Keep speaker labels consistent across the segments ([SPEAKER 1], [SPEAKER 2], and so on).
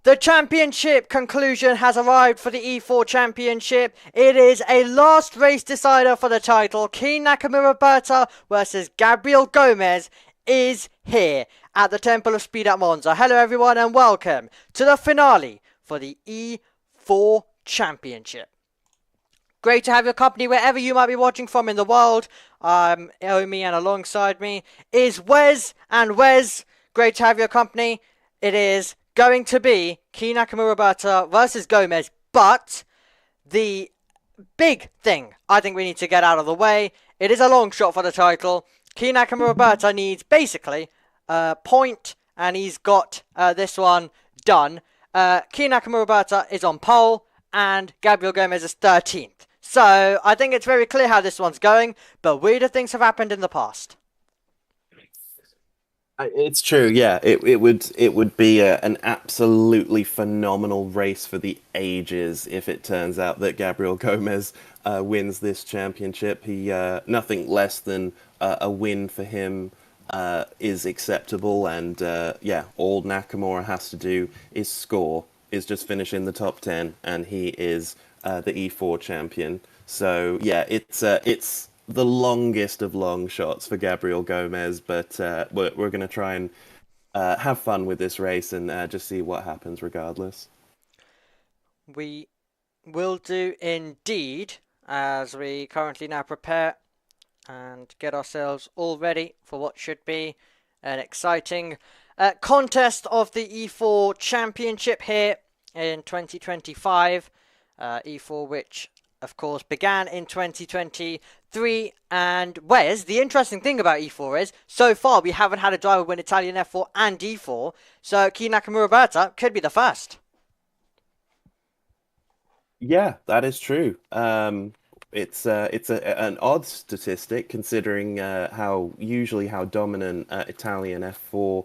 [SPEAKER 1] The championship conclusion has arrived for the E4 championship. It is a last race decider for the title. Key Nakamura Berta versus Gabriel Gomez is here at the Temple of Speed at Monza. Hello everyone and welcome to the finale for the E4 championship. Great to have your company wherever you might be watching from in the world. Omi, and alongside me is Wes. And Wes, great to have your company. It is going to be Key Nakamura Berta versus Gomez, but the big thing I think we need to get out of the way, it is a long shot for the title. Key Nakamura Berta needs basically a point, and he's got this one done. Key Nakamura Berta is on pole, and Gabriel Gomez is 13th. So I think it's very clear how this one's going, but weirder things have happened in the past.
[SPEAKER 2] It's true, yeah. It would be an absolutely phenomenal race for the ages if it turns out that Gabriel Gomez wins this championship. He nothing less than a win for him is acceptable, and yeah, all Nakamura has to do is score, is just finish in the top 10, and he is the E4 champion. So yeah, it's the longest of long shots for Gabriel Gomez, but we're going to try and have fun with this race and just see what happens regardless.
[SPEAKER 1] We will do indeed, as we currently now prepare and get ourselves all ready for what should be an exciting contest of the E4 Championship here in 2025. E4 which of course began in 2023, and Wes, the interesting thing about E4 is so far we haven't had a driver win Italian F4 and E4, so Key Nakamura Berta could be the first.
[SPEAKER 2] Yeah, that is true. It's an odd statistic considering how dominant Italian F4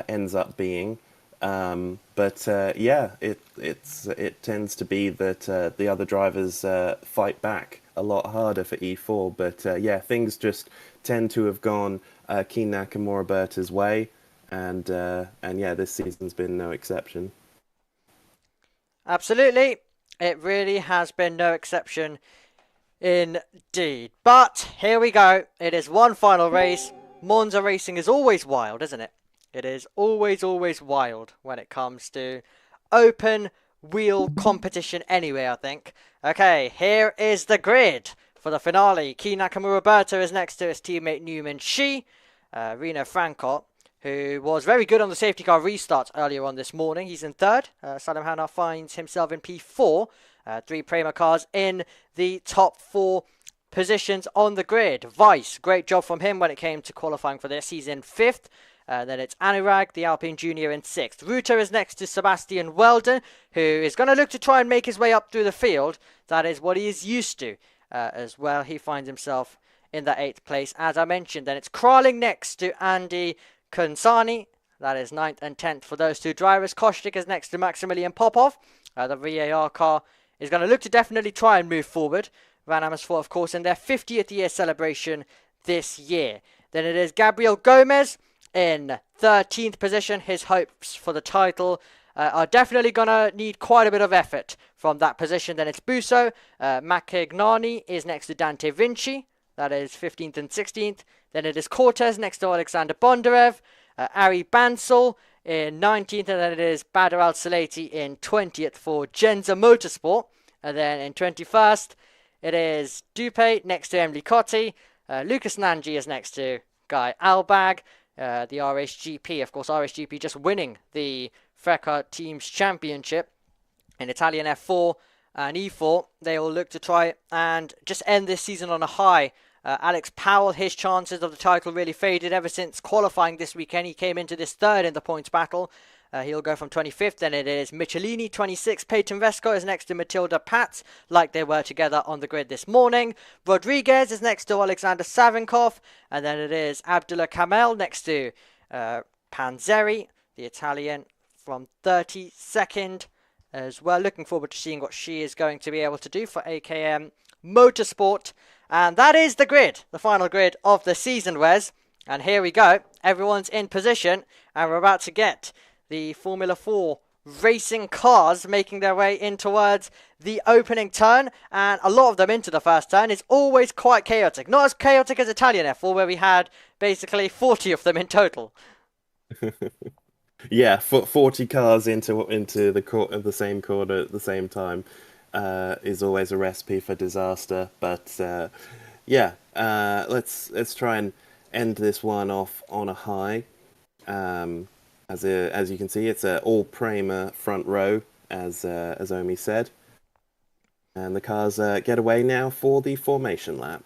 [SPEAKER 2] ends up being. But yeah, it tends to be that the other drivers fight back a lot harder for E4. But yeah, things just tend to have gone Key Nakamura Berta's way, and yeah, this season's been no exception.
[SPEAKER 1] Absolutely, it really has been no exception indeed. But here we go. It is one final race. Monza racing is always wild, isn't it? It is always wild when it comes to open wheel competition anyway, I think. Okay, here is the grid for the finale. Key Nakamura Berta is next to his teammate Newman Shi. Rino Franco, who was very good on the safety car restart earlier on this morning. He's in third. Salim Hanna finds himself in P4. 3 Prema cars in the top 4 positions on the grid. Weiss, great job from him when it came to qualifying for this. He's in 5th. Then it's Anurag, the Alpine Junior, in 6th. Ruta is next to Sebastian Weldon, who is going to look to try and make his way up through the field. That is what he is used to as well. He finds himself in the 8th place, as I mentioned. Then it's crawling next to Andy Konsani. That is 9th and 10th for those 2 drivers. Kostic is next to Maximilian Popov. The VAR car is going to look to definitely try and move forward. Van Amersfoort, of course, in their 50th year celebration this year. Then it is Gabriel Gomez in 13th position. His hopes for the title are definitely going to need quite a bit of effort from that position. Then it's Busso. Macagnani is next to Dante Vinci. That is 15th and 16th. Then it is Cortez next to Alexander Bondarev. Ari Bansal in 19th. And then it is Badr Al-Salati in 20th for JBMotorsports. And then in 21st, it is Dupe next to Emily Cotti. Lucas Nanji is next to Guy Albag. The RSGP, of course, RSGP just winning the Freca Teams Championship in Italian F4 and E4. They will look to try and just end this season on a high. Alex Powell, his chances of the title really faded ever since qualifying this weekend. He came into this 3rd in the points battle. He'll go from 25th. Then it is Michelini, 26th. Peyton Vesco is next to Matilda Patz, like they were together on the grid this morning. Rodriguez is next to Alexander Savinkov. And then it is Abdullah Kamel next to Panzeri, the Italian, from 32nd as well. Looking forward to seeing what she is going to be able to do for AKM Motorsport. And that is the grid, the final grid of the season, Wes. And here we go. Everyone's in position, and we're about to get the Formula 4 racing cars making their way in towards the opening turn, and a lot of them into the first turn. Is always quite chaotic. Not as chaotic as Italian F4, where we had basically 40 of them in total.
[SPEAKER 2] Yeah, 40 cars into the same corner at the same time is always a recipe for disaster. But yeah, let's try and end this one off on a high. As you can see, it's an all Prema front row, as Omi said, and the cars get away now for the formation lap.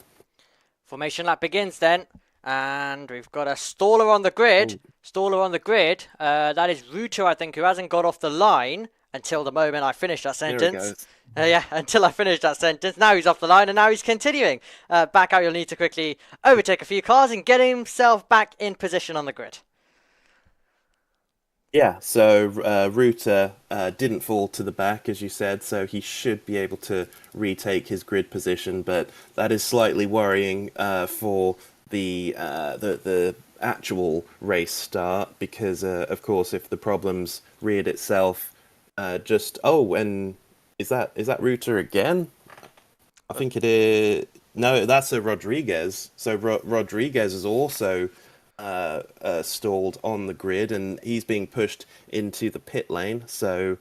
[SPEAKER 1] Formation lap begins then, and we've got a staller on the grid.
[SPEAKER 2] Ooh.
[SPEAKER 1] Staller on the grid. That is Ruto, I think, who hasn't got off the line until the moment I finished that sentence. Yeah, until I finished that sentence. Now he's off the line, and now he's continuing. Back out, you'll need to quickly overtake a few cars and get himself back in position on the grid.
[SPEAKER 2] Yeah, so Ruta didn't fall to the back, as you said, so he should be able to retake his grid position, but that is slightly worrying for the actual race start, because, of course, if the problems reared itself, and is that Ruta again? I think it is. No, that's a Rodriguez. So Rodriguez is also stalled on the grid, and he's being pushed into the pit lane. So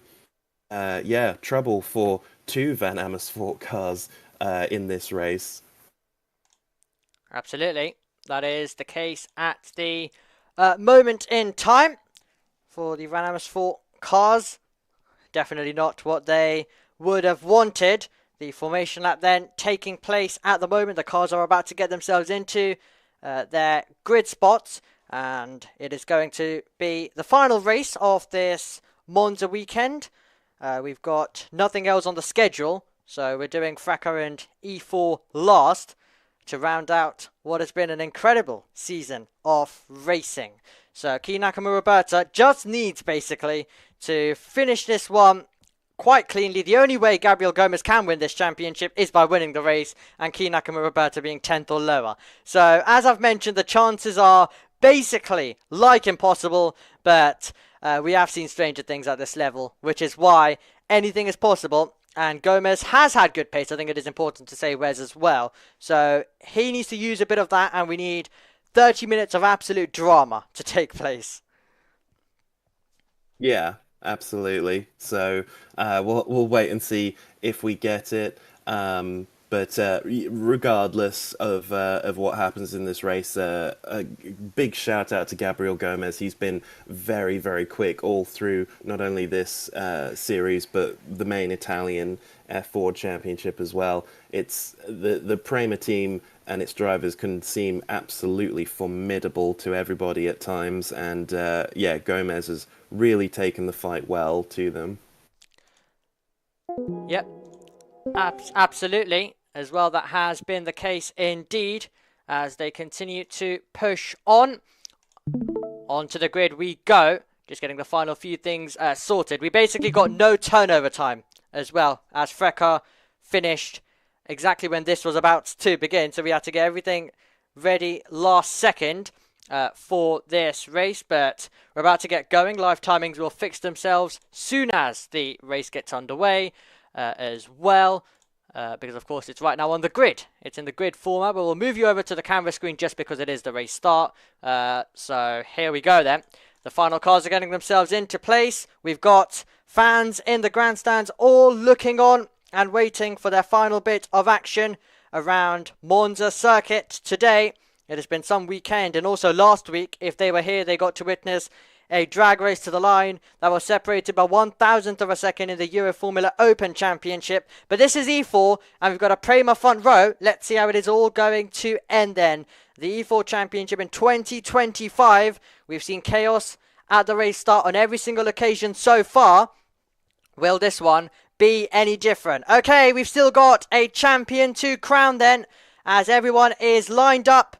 [SPEAKER 2] yeah, trouble for two Van Amersfoort cars in this race.
[SPEAKER 1] Absolutely, that is the case at the moment in time for the Van Amersfoort cars. Definitely not what they would have wanted. The formation lap then taking place at the moment. The cars are about to get themselves into their grid spots, and it is going to be the final race of this Monza weekend. We've got nothing else on the schedule, so we're doing Fracca and E4 last to round out what has been an incredible season of racing. So Key Nakamura Berta just needs basically to finish this one quite cleanly. The only way Gabriel Gomez can win this championship is by winning the race, and Key Nakamura Berta being 10th or lower. So as I've mentioned, the chances are basically like impossible, but we have seen stranger things at this level, which is why anything is possible. And Gomez has had good pace. I think it is important to say Wes as well. So he needs to use a bit of that, and we need 30 minutes of absolute drama to take place.
[SPEAKER 2] Yeah, absolutely. So we'll wait and see if we get it. But regardless of what happens in this race, a big shout out to Gabriel Gomez. He's been very, very quick all through not only this series, but the main Italian F4 Championship as well. It's the Prema team and its drivers can seem absolutely formidable to everybody at times. And yeah, Gomez has really taken the fight well to them.
[SPEAKER 1] Yep, absolutely. As well, that has been the case indeed, as they continue to push on. Onto the grid we go. Just getting the final few things sorted. We basically got no turnover time as well, as Fracca finished exactly when this was about to begin. So we had to get everything ready last second for this race. But we're about to get going. Live timings will fix themselves soon as the race gets underway as well. Because, of course, it's right now on the grid. It's in the grid format, but we'll move you over to the camera screen just because it is the race start. So here we go then. The final cars are getting themselves into place. We've got fans in the grandstands all looking on and waiting for their final bit of action around Monza circuit today. It has been some weekend, and also last week, if they were here, they got to witness a drag race to the line that was separated by 1,000th of a second in the Euro Formula Open Championship. But this is E4, and we've got a Prema front row. Let's see how it is all going to end then. The E4 Championship in 2025. We've seen chaos at the race start on every single occasion so far. Will this one be any different? Okay, we've still got a champion to crown then, as everyone is lined up,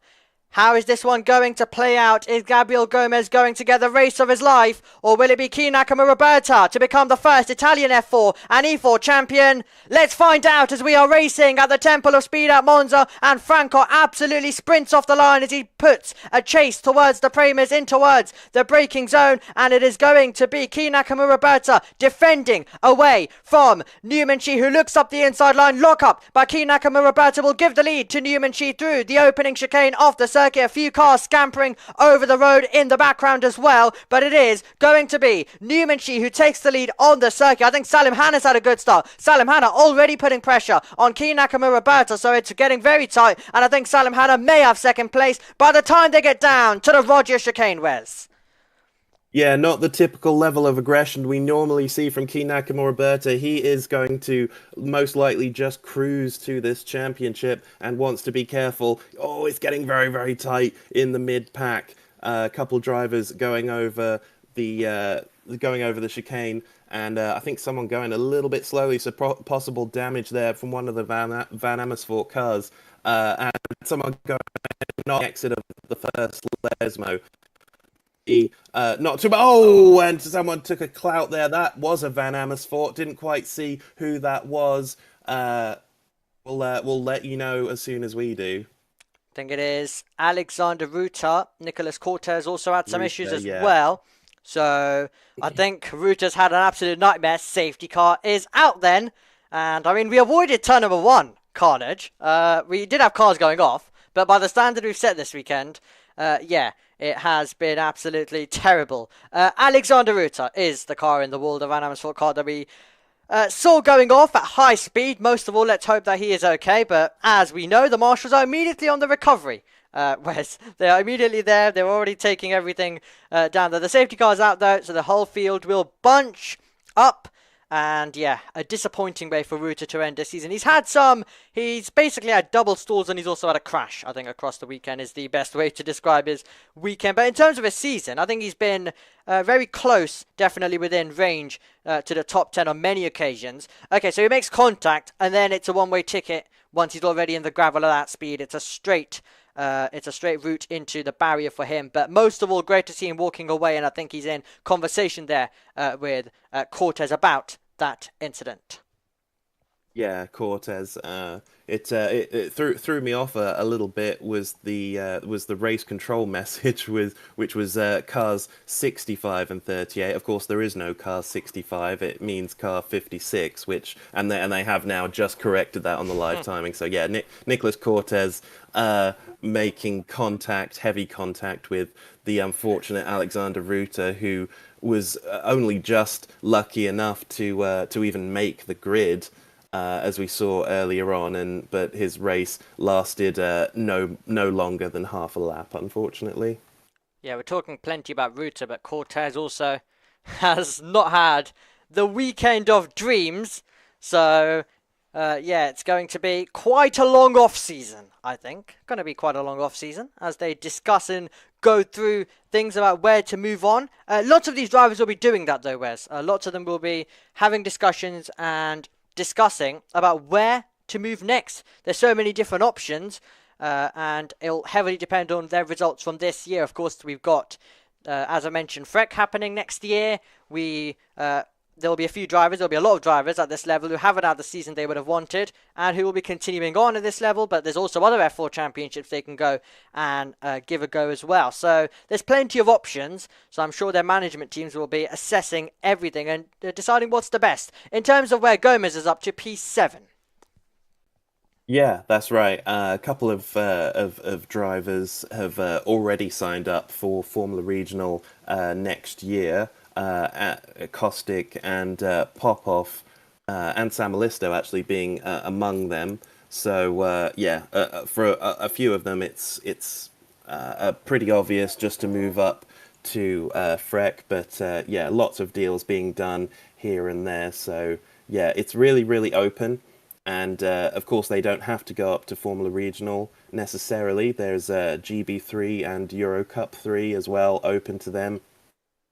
[SPEAKER 1] How is this one going to play out? Is Gabriel Gomez going to get the race of his life? Or will it be Key Nakamura to become the first Italian F4 and E4 champion? Let's find out as we are racing at the Temple of Speed at Monza. And Franco absolutely sprints off the line as he puts a chase towards the Premiers in towards the braking zone. And it is going to be Key Nakamura defending away from Newmanshi, who looks up the inside line. Lock up by Key Nakamura will give the lead to Newmanshi through the opening chicane of the circuit. A few cars scampering over the road in the background as well, but it is going to be Newmanshi who takes the lead on the circuit. I think Salim Hanna's had a good start. Salim Hanna already putting pressure on Key Nakamura, so it's getting very tight, and I think Salim Hanna may have second place by the time they get down to the Roger chicane, Wes.
[SPEAKER 2] Yeah, not the typical level of aggression we normally see from Key Nakamura. He is going to most likely just cruise to this championship and wants to be careful. Oh, it's getting very, very tight in the mid-pack. A couple drivers going over the chicane, and I think someone going a little bit slowly, so possible damage there from one of the Van Amersfoort cars. And someone going on the exit of the first Lesmo. And someone took a clout there. That was a Van Amersfoort. Didn't quite see who that was. We'll let you know as soon as we do.
[SPEAKER 1] I think it is Alexander Ruta. Nicholas Cortez also had some issues as well. So I think Ruta's had an absolute nightmare. Safety car is out then. And I mean, we avoided turn number 1 carnage. We did have cars going off. But by the standard we've set this weekend, it has been absolutely terrible. Alexander Ruta is the car in the Walder Van Amersfoort car that we saw going off at high speed. Most of all, let's hope that he is okay. But as we know, the marshals are immediately on the recovery. Whereas they are immediately there. They're already taking everything down there. The safety car's out though, so the whole field will bunch up. And yeah, a disappointing way for Ruta to end this season. He's basically had double stalls and he's also had a crash, I think, across the weekend is the best way to describe his weekend. But in terms of his season, I think he's been very close, definitely within range to the top 10 on many occasions. Okay, so he makes contact and then it's a one-way ticket once he's already in the gravel at that speed. It's a straight route into the barrier for him. But most of all, great to see him walking away, and I think he's in conversation there with Cortez about that incident.
[SPEAKER 2] Yeah, Cortez. It threw me off a little bit was the race control message which was cars 65 and 38. Of course, there is no car 65. It means car 56, and they have now just corrected that on the live timing. So yeah, Nicholas Cortez making heavy contact with the unfortunate Alexander Ruta, who was only just lucky enough to even make the grid. As we saw earlier on, but his race lasted no longer than half a lap, unfortunately.
[SPEAKER 1] Yeah, we're talking plenty about Ruta, but Cortez also has not had the weekend of dreams. So, it's going to be quite a long off-season, I think. Going to be quite a long off-season as they discuss and go through things about where to move on. Lots of these drivers will be doing that, though, Wes. Lots of them will be having discussions and discussing about where to move next. There's so many different options, and it'll heavily depend on their results from this year. Of course, we've got, as I mentioned, Freck happening next year. There'll be there'll be a lot of drivers at this level who haven't had the season they would have wanted and who will be continuing on at this level, but there's also other F4 championships they can go and give a go as well. So there's plenty of options, so I'm sure their management teams will be assessing everything and deciding what's the best. In terms of where Gomez is up to, P7.
[SPEAKER 2] Yeah, that's right. A couple of drivers have already signed up for Formula Regional next year. Kostic and Popov and Samalisto actually being among them. So for a few of them, it's pretty obvious just to move up to Freck. But lots of deals being done here and there. So yeah, it's really, really open. And of course, they don't have to go up to Formula Regional necessarily. There's GB3 and Euro Cup 3 as well open to them,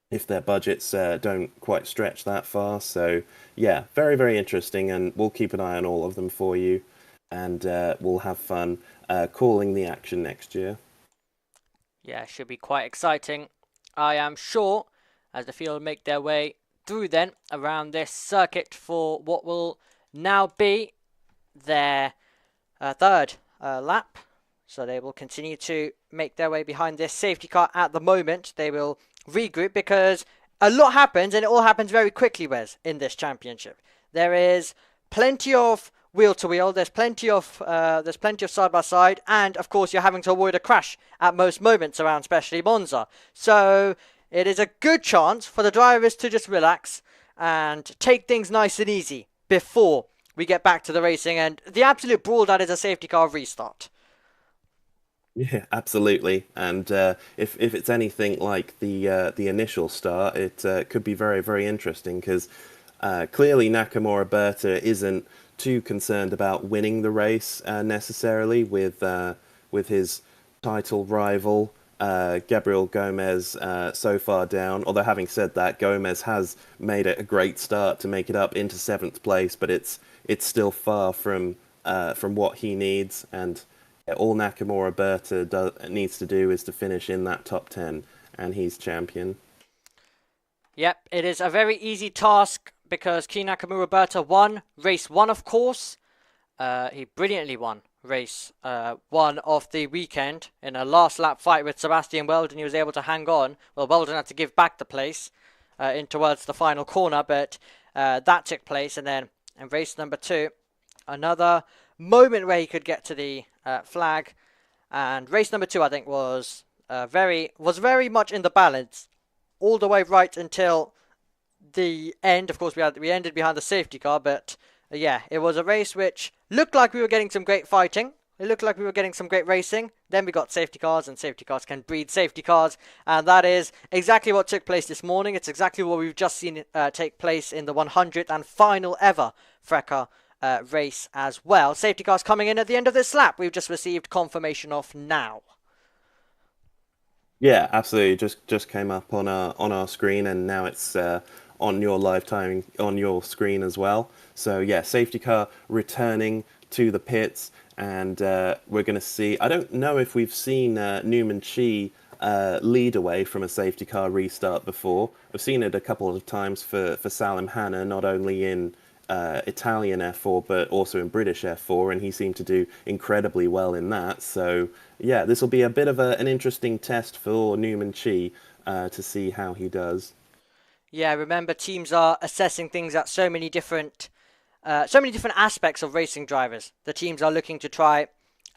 [SPEAKER 2] if their budgets don't quite stretch that far. So yeah, very, very interesting, and we'll keep an eye on all of them for you, and we'll have fun calling the action next year.
[SPEAKER 1] Yeah, should be quite exciting, I am sure, as the field make their way through then around this circuit for what will now be their third lap. So they will continue to make their way behind this safety car at the moment. They will regroup because a lot happens, and it all happens very quickly, Wes, in this championship. There is plenty of wheel to wheel, there's plenty of side by side, and of course you're having to avoid a crash at most moments around, especially Monza. So it is a good chance for the drivers to just relax and take things nice and easy before we get back to the racing and the absolute brawl that is a safety car restart.
[SPEAKER 2] Yeah, absolutely. And if it's anything like the initial start, it could be very, very interesting because clearly Nakamura Berta isn't too concerned about winning the race necessarily with his title rival Gabriel Gomez so far down. Although having said that, Gomez has made it a great start to make it up into 7th place, but it's still far from what he needs. And all Nakamura Berta needs to do is to finish in that top 10, and he's champion.
[SPEAKER 1] Yep, it is a very easy task because Key Nakamura Berta won race 1, of course. He brilliantly won race 1 of the weekend in a last lap fight with Sebastian Weldon. He was able to hang on. Well, Weldon had to give back the place in towards the final corner, but that took place. And then in race number 2, another moment where he could get to the flag. And race number 2, I think, was very much in the balance all the way right until the end. Of course, we ended behind the safety car, but yeah, it was a race which looked like we were getting some great fighting. It looked like we were getting some great racing. Then we got safety cars, and safety cars can breed safety cars, and that is exactly what took place this morning. It's exactly what we've just seen take place in the 100th and final ever FRECA race as well. Safety cars coming in at the end of this lap. We've just received confirmation of now.
[SPEAKER 2] Yeah, absolutely. Just came up on our screen, and now it's on your live timing on your screen as well. So yeah, safety car returning to the pits, and we're going to see. I don't know if we've seen Newman Chi lead away from a safety car restart before. I've seen it a couple of times for Salim Hanna, not only in Italian F4 but also in British F4, and he seemed to do incredibly well in that. So yeah, this will be a bit of an interesting test for Newman Chi to see how he does.
[SPEAKER 1] Yeah, remember, teams are assessing things at so many different aspects of racing drivers. The teams are looking to try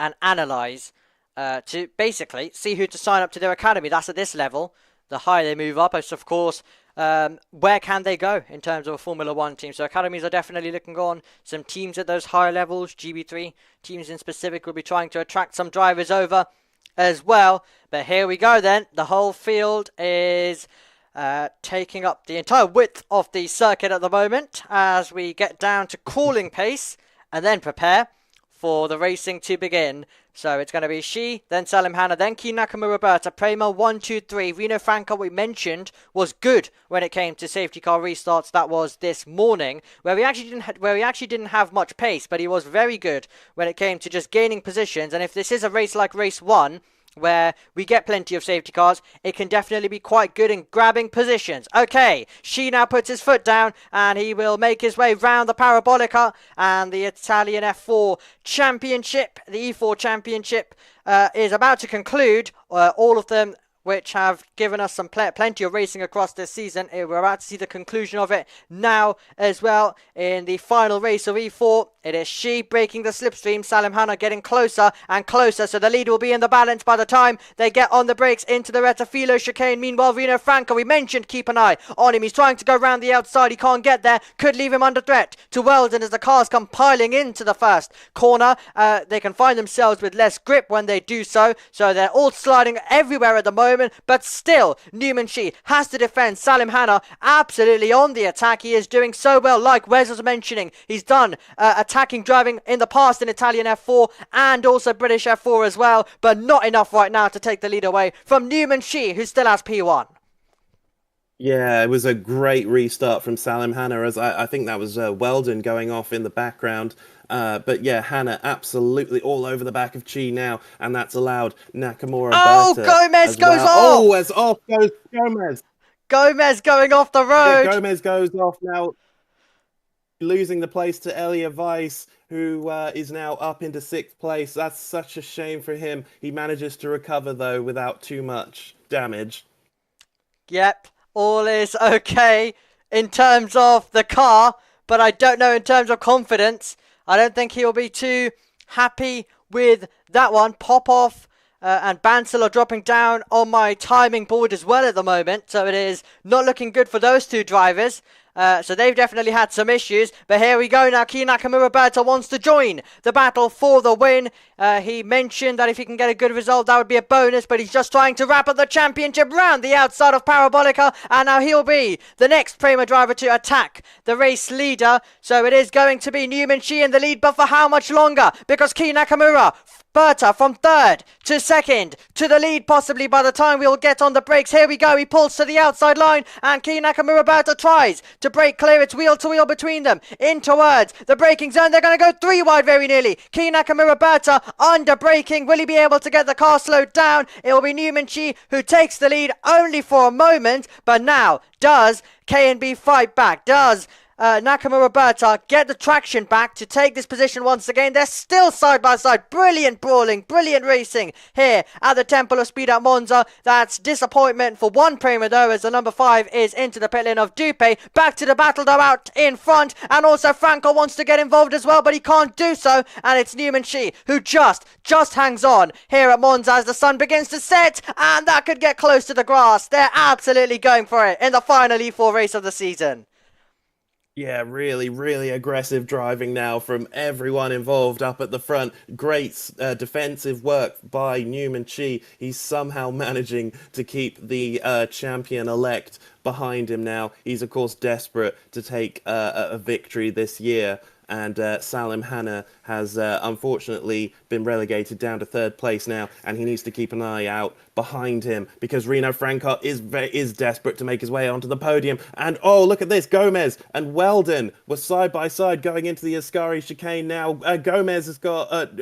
[SPEAKER 1] and analyze to basically see who to sign up to their academy. That's at this level. The higher they move up, of course, where can they go in terms of a Formula 1 team? So academies are definitely looking on. Some teams at those higher levels, GB3 teams in specific, will be trying to attract some drivers over as well. But here we go then. The whole field is taking up the entire width of the circuit at the moment as we get down to crawling pace and then prepare for the racing to begin. So it's going to be Shi, then Salim Hanna, then Key Nakamura Berta, Prema 1, 2, 3. Rino Franco, we mentioned, was good when it came to safety car restarts. That was this morning, where we actually didn't have much pace, but he was very good when it came to just gaining positions. And if this is a race like race 1, where we get plenty of safety cars, it can definitely be quite good in grabbing positions. Okay, Shi now puts his foot down and he will make his way round the Parabolica, and the Italian F4 Championship, the E4 Championship, is about to conclude. All of them which have given us some plenty of racing across this season. We're about to see the conclusion of it now as well in the final race of E4. It is Shi breaking the slipstream, Salim Hanna getting closer and closer, so the lead will be in the balance by the time they get on the brakes into the Retafilo chicane. Meanwhile, Rino Franco, we mentioned, keep an eye on him. He's trying to go round the outside, he can't get there, could leave him under threat to Weldon as the cars come piling into the first corner. They can find themselves with less grip when they do so, so they're all sliding everywhere at the moment. But still, Newman Shi has to defend. Salim Hanna absolutely on the attack. He is doing so well, like Wes was mentioning. He's done attacking driving in the past in Italian F4 and also British F4 as well, but not enough right now to take the lead away from Newman Shi, who still has P1.
[SPEAKER 2] Yeah, it was a great restart from Salim Hanna, as I think that was Weldon going off in the background. But yeah, Hannah absolutely all over the back of Chi now, and that's allowed Nakamura
[SPEAKER 1] Oh,
[SPEAKER 2] Berta
[SPEAKER 1] Gomez
[SPEAKER 2] as
[SPEAKER 1] goes
[SPEAKER 2] well. Oh,
[SPEAKER 1] off!
[SPEAKER 2] as off goes Gomez.
[SPEAKER 1] Gomez going off the
[SPEAKER 2] Yeah,
[SPEAKER 1] road!
[SPEAKER 2] Gomez goes off now, losing the place to Elia Weiss, who is now up into sixth place. That's such a shame for him. He manages to recover, though, without too much damage.
[SPEAKER 1] Yep, all is okay in terms of the car, but I don't know in terms of confidence. I don't think he'll be too happy with that one. Popov and Bansel are dropping down on my timing board as well at the moment, so it is not looking good for those two drivers. So they've definitely had some issues. But here we go now. Key Nakamura Berta wants to join the battle for the win. He mentioned that if he can get a good result, that would be a bonus. But he's just trying to wrap up the championship round the outside of Parabolica. And now he'll be the next Prema driver to attack the race leader. So it is going to be Newman Shi in the lead. But for how much longer? Because Key Nakamura Berta from third to second to the lead possibly by the time we'll get on the brakes. Here we go. He pulls to the outside line and Key Nakamura Berta tries to break clear. It's wheel to wheel between them in towards the braking zone. They're going to go 3 wide very nearly. Key Nakamura Berta under braking. Will he be able to get the car slowed down? It will be Newman Chi who takes the lead only for a moment. But now does K&B fight back? Does Nakamura Berta get the traction back to take this position once again? They're still side by side. Brilliant brawling, brilliant racing here at the Temple of Speed at Monza. That's disappointment for one Prema though, as the number 5 is into the pit lane of Dupe. Back to the battle though out in front, and also Franco wants to get involved as well, but he can't do so, and it's Newman Shi who just hangs on here at Monza as the sun begins to set, and that could get close to the grass. They're absolutely going for it in the final E4 race of the season.
[SPEAKER 2] Yeah, really, really aggressive driving now from everyone involved up at the front. Great defensive work by Newman Chi. He's somehow managing to keep the champion-elect behind him now. He's, of course, desperate to take a victory this year. And Salim Hanna has unfortunately been relegated down to third place now, and he needs to keep an eye out behind him because Reno Francot is desperate to make his way onto the podium. And oh, look at this, Gomez and Weldon were side by side going into the Ascari chicane now. Gomez has got,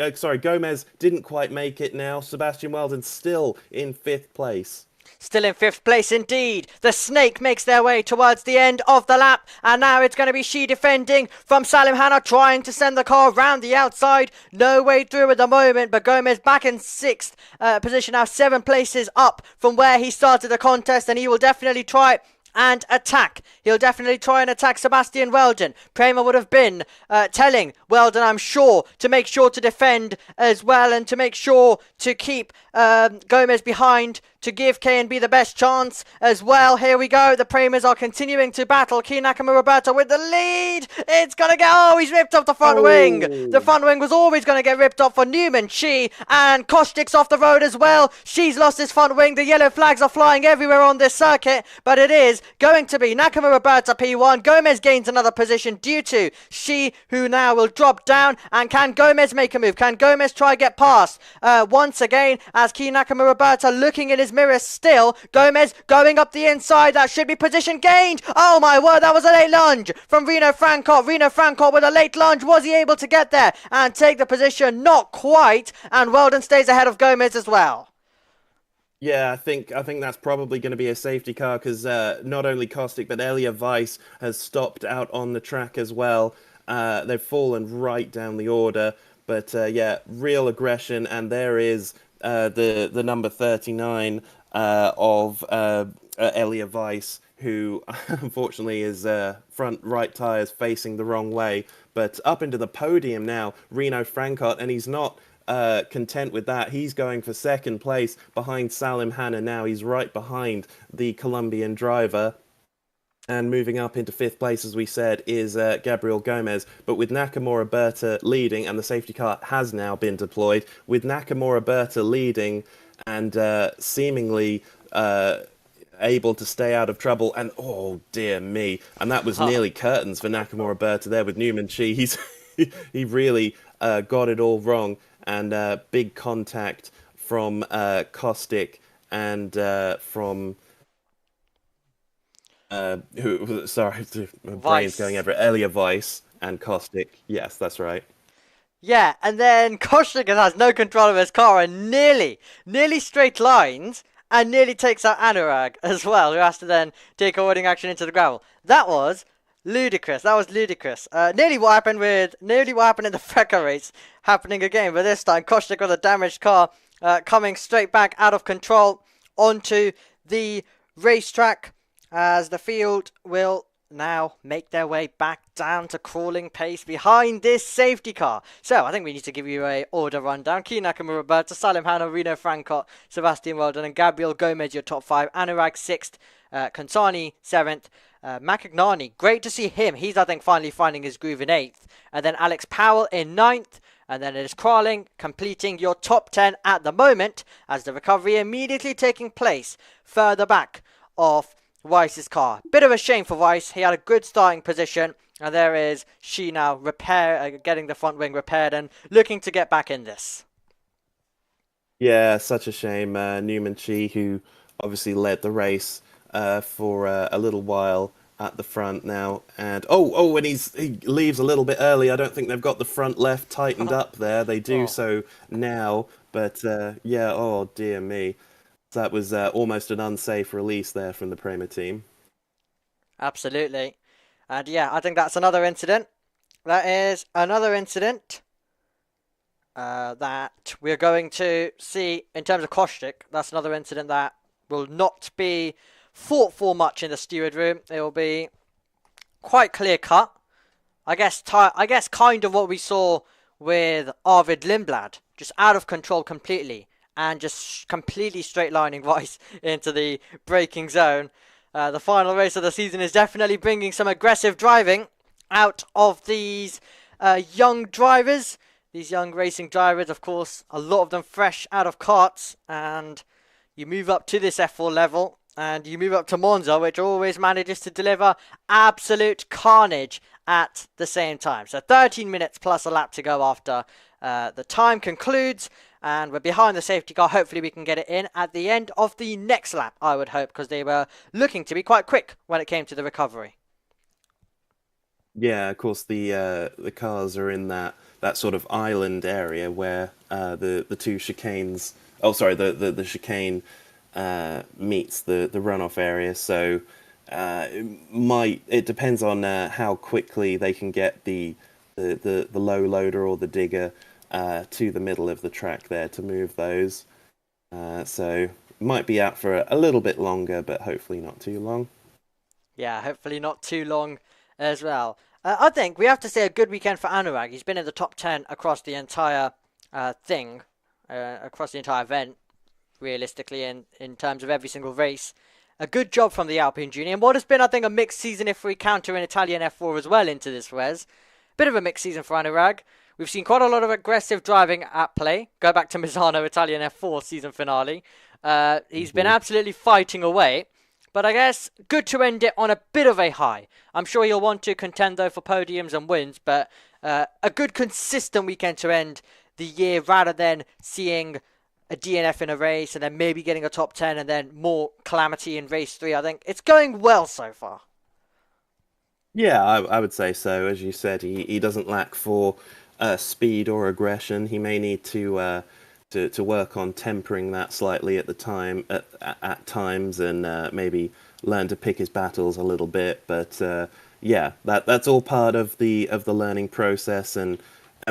[SPEAKER 2] Gomez didn't quite make it now. Sebastian Weldon still in 5th place.
[SPEAKER 1] Still in 5th place indeed. The Snake makes their way towards the end of the lap. And now it's going to be Shi defending from Salim Hanna, trying to send the car round the outside. No way through at the moment, but Gomez back in 6th position now, 7 places up from where he started the contest. And he will definitely try and attack. He'll definitely try and attack Sebastian Weldon. Prema would have been telling Weldon, I'm sure, to make sure to defend as well and to make sure to keep Gomez behind to give K&B the best chance as well. Here we go. The Premas are continuing to battle. Key Nakamura Berta with the lead. It's going to get... Oh, he's ripped off the front wing. The front wing was always going to get ripped off for Newman Chi. And Kostik's off the road as well. She's lost his front wing. The yellow flags are flying everywhere on this circuit. But it is going to be Nakamura Berta P1. Gomez gains another position due to Shi, who now will drop down. And can Gomez make a move? Can Gomez try get past once again as Key Nakamura Berta looking in his mirror still? Gomez going up the inside. That should be position gained. Oh my word, that was a late lunge from Reno Francot. Reno Francot with a late lunge. Was he able to get there and take the position? Not quite. And Weldon stays ahead of Gomez as well.
[SPEAKER 2] Yeah, I think that's probably going to be a safety car because not only Kostik but Elia Weiss has stopped out on the track as well. They've fallen right down the order, but yeah, real aggression, and there is the number 39 of Elia Weiss, who unfortunately is front right tyres facing the wrong way. But up into the podium now, Reno Francot, and he's not content with that. He's going for 2nd place behind Salim Hanna now. He's right behind the Colombian driver. And moving up into 5th place, as we said, is Gabriel Gomez. But with Nakamura Berta leading, and the safety car has now been deployed, with Nakamura Berta leading and seemingly able to stay out of trouble, and oh dear me, and that was nearly curtains for Nakamura Berta there with Newman Chi. He really got it all wrong, and big contact from Kostik and from my brain's going over Elia Weiss and Kostik. Yes, that's right.
[SPEAKER 1] Yeah, and then Koshnigan has no control of his car and nearly straight lines and nearly takes out Anurag as well, who has to then take avoiding action into the gravel. That was ludicrous. That was ludicrous. Nearly what happened in the Freca race happening again, but this time Koshnik with a damaged car coming straight back out of control onto the racetrack as the field will now make their way back down to crawling pace behind this safety car. So I think we need to give you a order rundown. Key Nakamura, Roberta, Salim Hanna, Reno Francott, Sebastian Weldon and Gabriel Gomez, your top 5. Anurag 6th, Kansani 7th, Makagnani, great to see him. He's, I think, finally finding his groove in 8th. And then Alex Powell in 9th. And then it is Crawling completing your top 10 at the moment as the recovery immediately taking place further back off Weiss's car. Bit of a shame for Weiss. He had a good starting position. And there is Shi now getting the front wing repaired and looking to get back in this.
[SPEAKER 2] Yeah, such a shame. Newman Chi, who obviously led the race for a little while at the front now, and and he leaves a little bit early. I don't think they've got the front left tightened up there. They do so now, but yeah, oh dear me, that was almost an unsafe release there from the Prema team.
[SPEAKER 1] Absolutely. And yeah, I think that's another incident. That is another incident that we're going to see in terms of Koshtik. That's another incident that will not be fought for much in the steward room. It will be quite clear cut. I guess kind of what we saw with Arvid Lindblad, just out of control completely and just completely straight lining Weiss into the braking zone. The final race of the season is definitely bringing some aggressive driving out of these young drivers. These young racing drivers, of course, a lot of them fresh out of karts, and you move up to this F4 level, and you move up to Monza, which always manages to deliver absolute carnage at the same time. So 13 minutes plus a lap to go after the time concludes, and we're behind the safety car. Hopefully we can get it in at the end of the next lap, I would hope, because they were looking to be quite quick when it came to the recovery.
[SPEAKER 2] Yeah, of course the cars are in that sort of island area where the two chicanes. Oh, sorry, the chicane meets the runoff area. So it depends on how quickly they can get the low loader or the digger to the middle of the track there to move those. So might be out for a little bit longer, but hopefully not too long.
[SPEAKER 1] Yeah, hopefully not too long as well. I think we have to say a good weekend for Anurag. He's been in the top 10 across the entire across the entire event, realistically, in terms of every single race. A good job from the Alpine Junior. And what has been, I think, a mixed season if we counter an Italian F4 as well into this res. Bit of a mixed season for Anurag. We've seen quite a lot of aggressive driving at play. Go back to Misano Italian F4 season finale. He's been absolutely fighting away. But I guess good to end it on a bit of a high. I'm sure he'll want to contend, though, for podiums and wins. But a good, consistent weekend to end the year rather than seeing a DNF in a race and then maybe getting a top 10 and then more calamity in race 3. I think it's going well so far.
[SPEAKER 2] Yeah, I would say so. As you said, he doesn't lack for speed or aggression. He may need to work on tempering that slightly at times and maybe learn to pick his battles a little bit. But yeah, that's all part of the learning process, and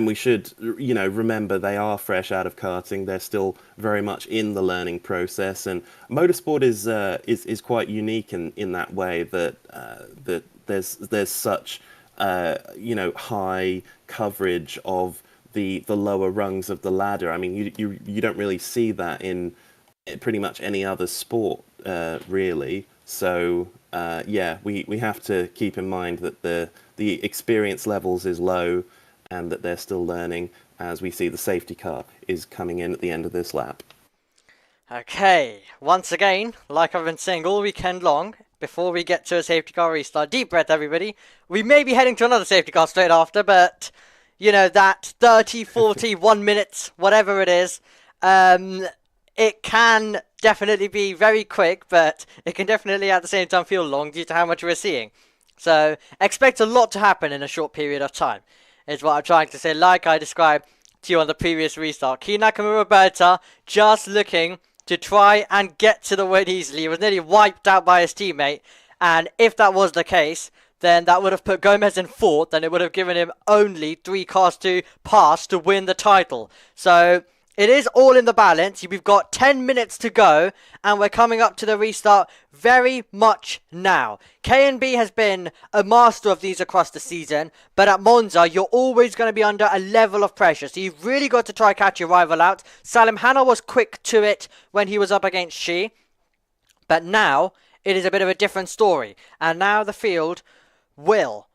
[SPEAKER 2] we should remember they are fresh out of karting. They're still very much in the learning process, and motorsport is quite unique in that way that there's such high coverage of the lower rungs of the ladder. I mean, you don't really see that in pretty much any other sport, really. So yeah, we have to keep in mind that the experience levels is low, and that they're still learning, as we see the safety car is coming in at the end of this lap.
[SPEAKER 1] Okay, once again, like I've been saying all weekend long, before we get to a safety car restart, deep breath everybody, we may be heading to another safety car straight after, but that 30, 40, 1 minute, whatever it is, it can definitely be very quick, but it can definitely at the same time feel long due to how much we're seeing. So expect a lot to happen in a short period of time. is what I'm trying to say, like I described to you on the previous restart. Key Nakamura Berta just looking to try and get to the win easily. He was nearly wiped out by his teammate, and if that was the case, then that would have put Gomez in fourth, and it would have given him only 3 cars to pass to win the title. So it is all in the balance. We've got 10 minutes to go, and we're coming up to the restart very much now. K&B has been a master of these across the season, but at Monza, you're always going to be under a level of pressure, so you've really got to try catch your rival out. Salim Hanna was quick to it when he was up against Shi, but now it is a bit of a different story, and now the field will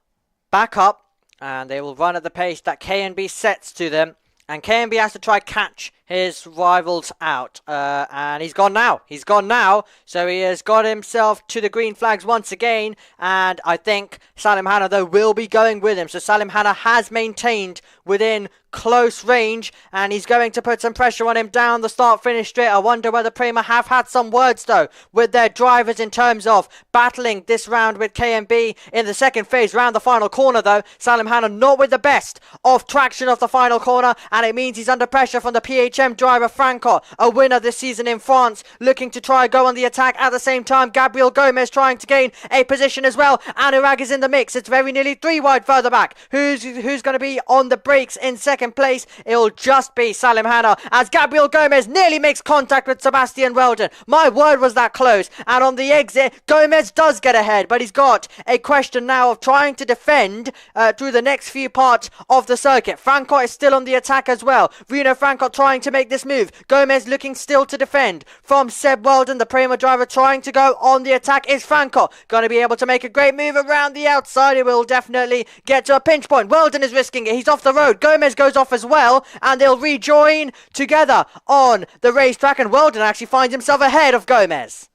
[SPEAKER 1] back up, and they will run at the pace that K&B sets to them. And K&B has to try catch his rivals out. And he's gone now. He's gone now. So he has got himself to the green flags once again. And I think Salim Hanna, though, will be going with him. So Salim Hanna has maintained within close range, and he's going to put some pressure on him down the start-finish straight. I wonder whether Prema have had some words, though, with their drivers in terms of battling this round with KMB in the second phase round the final corner, though. Salim Hanna not with the best of traction of the final corner, and it means he's under pressure from the PHM driver Franco, a winner this season in France, looking to try go on the attack. At the same time, Gabriel Gomez trying to gain a position as well. Anurag is in the mix. It's very nearly 3 wide further back. Who's going to be on the brakes in second place? It'll just be Salim Hanna, as Gabriel Gomez nearly makes contact with Sebastian Weldon. My word, was that close. And on the exit, Gomez does get ahead, but he's got a question now of trying to defend through the next few parts of the circuit. Franco is still on the attack as well. Reno Franco trying to make this move. Gomez looking still to defend from Seb Weldon, the Prema driver, trying to go on the attack. Is Franco going to be able to make a great move around the outside? He will definitely get to a pinch point. Weldon is risking it. He's off the road. Gomez goes off as well, and they'll rejoin together on the racetrack, and Weldon actually finds himself ahead of Gomez.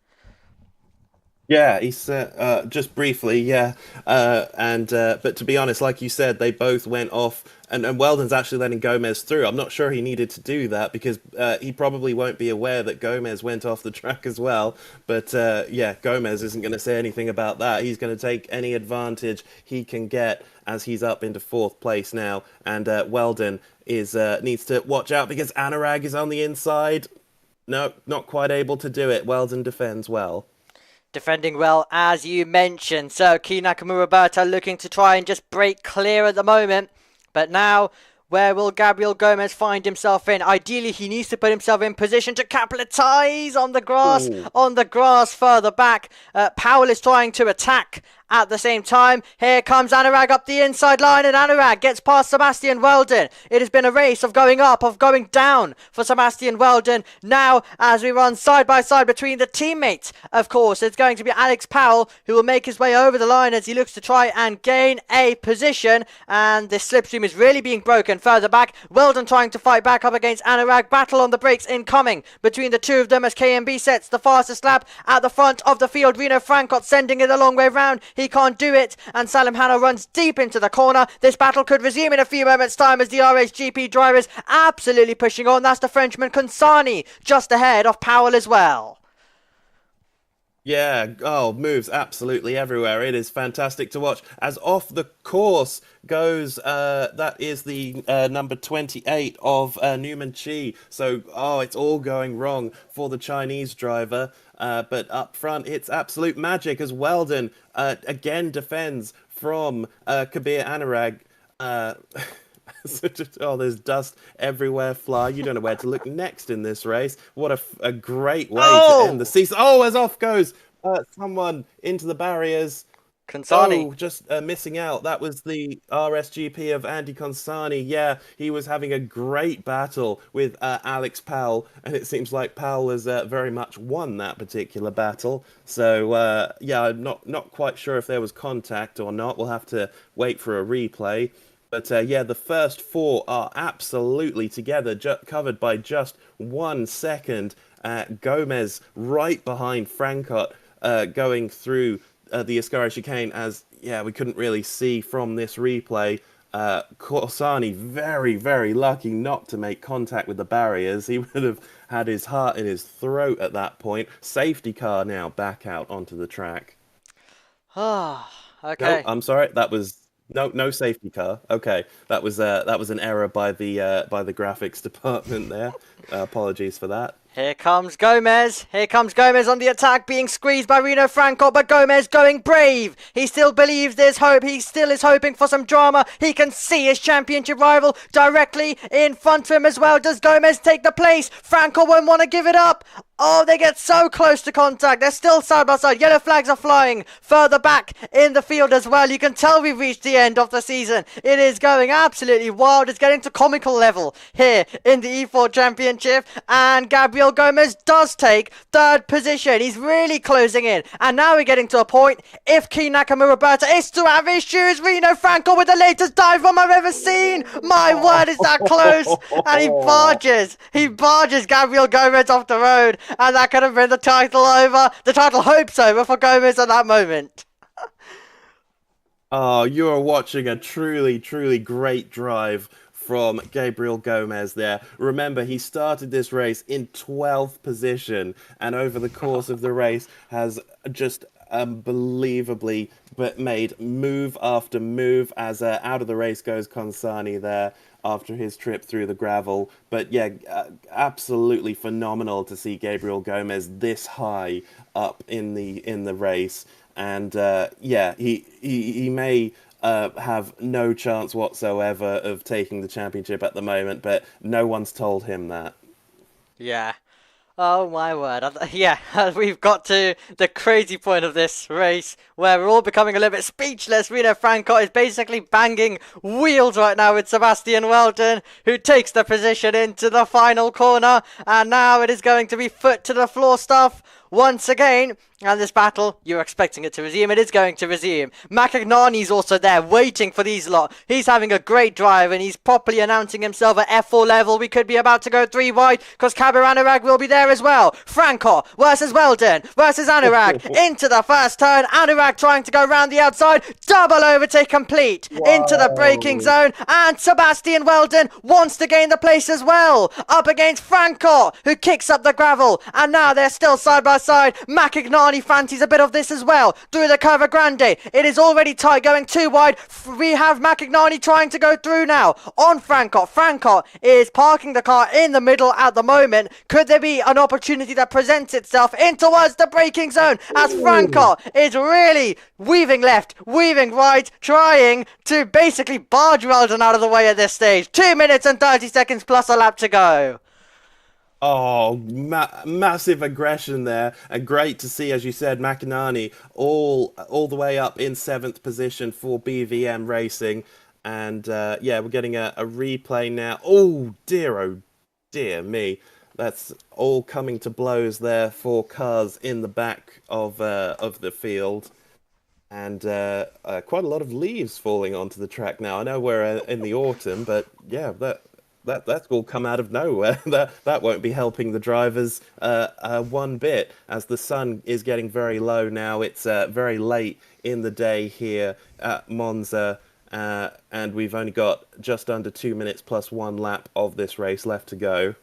[SPEAKER 2] Yeah, he's just briefly, yeah, but to be honest, like you said, they both went off, and Weldon's actually letting Gomez through. I'm not sure he needed to do that, because he probably won't be aware that Gomez went off the track as well. But yeah, Gomez isn't going to say anything about that. He's going to take any advantage he can get as he's up into 4th place now, and Weldon is needs to watch out because Anurag is on the inside. No, not quite able to do it. Weldon defends well.
[SPEAKER 1] Defending well, as you mentioned. So, Key Nakamura Berta looking to try and just break clear at the moment. But now, where will Gabriel Gomez find himself in? Ideally, he needs to put himself in position to capitalize on the grass. Ooh. On the grass further back. Powell is trying to attack. At the same time, here comes Anurag up the inside line, and Anurag gets past Sebastian Weldon. It has been a race of going up, of going down for Sebastian Weldon. Now, as we run side by side between the teammates, of course, it's going to be Alex Powell who will make his way over the line as he looks to try and gain a position. And this slipstream is really being broken further back. Weldon trying to fight back up against Anurag. Battle on the brakes incoming between the two of them as KMB sets the fastest lap at the front of the field. Reno Francot sending it a long way round. He can't do it, and Salim Hanna runs deep into the corner. This battle could resume in a few moments' time as the RHGP drivers absolutely pushing on. That's the Frenchman Consani just ahead of Powell as well.
[SPEAKER 2] Yeah, oh, moves absolutely everywhere. It is fantastic to watch. As off the course goes, that is the number 28 of Newman Chi. So, it's all going wrong for the Chinese driver. But up front, it's absolute magic as Weldon again defends from Kabir Anurag. There's dust everywhere, Fly. You don't know where to look next in this race. What a great way to end the season. As off goes someone into the barriers.
[SPEAKER 1] Consani.
[SPEAKER 2] Just missing out. That was the RSGP of Andy Consani. Yeah, he was having a great battle with Alex Powell, and it seems like Powell has very much won that particular battle. So, yeah, I'm not quite sure if there was contact or not. We'll have to wait for a replay. But yeah, the first 4 are absolutely together, covered by just 1 second. Gomez right behind Francot going through the Ascari chicane, as, yeah, we couldn't really see from this replay. Corsani very, very lucky not to make contact with the barriers. He would have had his heart in his throat at that point. Safety car now back out onto the track.
[SPEAKER 1] Okay.
[SPEAKER 2] No, I'm sorry, that was No safety car. Okay, that was an error by the graphics department there. Apologies for that.
[SPEAKER 1] Here comes Gomez. Here comes Gomez on the attack, being squeezed by Reno Franco, but Gomez going brave. He still believes there's hope. He still is hoping for some drama. He can see his championship rival directly in front of him as well. Does Gomez take the place? Franco won't want to give it up. Oh, they get so close to contact. They're still side by side. Yellow flags are flying further back in the field as well. You can tell we've reached the end of the season. It is going absolutely wild. It's getting to comical level here in the E4 Championship. And Gabriel Gomez does take third position. He's really closing in. And now we're getting to a point. If Key Nakamura Berta is to have issues, Reno Franco with the latest dive bomb I've ever seen. My word, is that close. And he barges. He barges Gabriel Gomez off the road. And that could have been the title hopes over for Gomez at that moment.
[SPEAKER 2] Oh, you are watching a truly, truly great drive from Gabriel Gomez there. Remember, he started this race in 12th position, and over the course of the race has just unbelievably made move after move as out of the race goes Consani there after his trip through the gravel. But yeah, absolutely phenomenal to see Gabriel Gomez this high up in the race. And yeah, he may have no chance whatsoever of taking the championship at the moment, but no one's told him that.
[SPEAKER 1] Yeah. Oh my word. Yeah, we've got to the crazy point of this race where we're all becoming a little bit speechless. Reno Franco is basically banging wheels right now with Sebastian Weldon, who takes the position into the final corner. And now it is going to be foot to the floor stuff once again. And this battle, you're expecting it to resume. It is going to resume. Macagnani's also there waiting for these lot. He's having a great drive and he's properly announcing himself at F4 level. We could be about to go 3 wide because Kabir Anurag will be there as well. Franco versus Weldon versus Anurag into the first turn. Anurag trying to go round the outside. Double overtake complete into the braking zone. And Sebastian Weldon wants to gain the place as well. Up against Franco, who kicks up the gravel. And now they're still side by side. Macagnani fancies a bit of this as well through the Curva Grande. It is already tight, going 2 wide. We have Macagnani trying to go through now on Franco. Franco is parking the car in the middle at the moment. Could there be an opportunity that presents itself in towards the braking zone as Franco is really weaving left, weaving right, trying to basically barge Weldon out of the way at this stage. 2 minutes and 30 seconds plus a lap to go.
[SPEAKER 2] Oh, massive aggression there, and great to see, as you said, Macanani all the way up in 7th position for BVM Racing. And yeah, we're getting a replay now. Oh dear me. That's all coming to blows there for cars in the back of the field. And quite a lot of leaves falling onto the track now. I know we're in the autumn, but yeah, that's all come out of nowhere. that won't be helping the drivers one bit, as the sun is getting very low now. It's very late in the day here at Monza, and we've only got just under 2 minutes plus 1 lap of this race left to go.